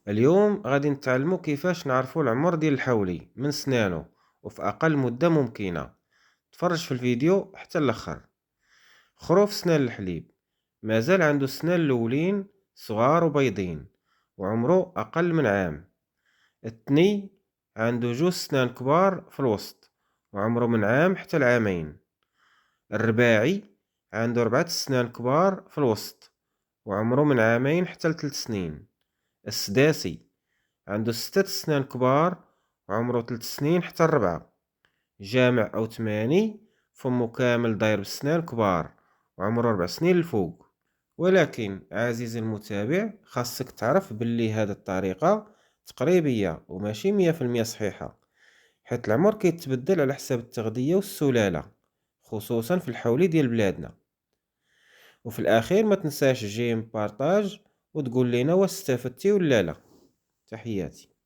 اليوم غادي نتعلمو كيفاش نعرفو العمر ديال الحولي من سنانو وفي أقل مدة ممكنة. تفرج في الفيديو حتى الآخر. خروف سنان الحليب مازال عنده السنان الأولين صغار وبيضين وعمره أقل من عام. التني عنده جوج سنان كبار في الوسط وعمره من عام حتى العامين. الرباعي عنده 4 سنان كبار في الوسط وعمره من عامين حتى ل3 سنين. السداسي عنده 6 سنان كبار وعمره 3 سنين حتى ال4. جامع أو تماني فمو كامل داير بسنان كبار وعمره 4 سنين الفوق. ولكن عزيزي المتابع خاصك تعرف باللي هذه الطريقة تقريبية وماشي 100% صحيحة، حيث العمر كيتبدل على حساب التغذية والسلالة، خصوصا في الحولي ديال بلادنا. وفي الأخير ما تنساش جيم بارطاج وتقول لنا واش استفدتي ولا لا. تحياتي.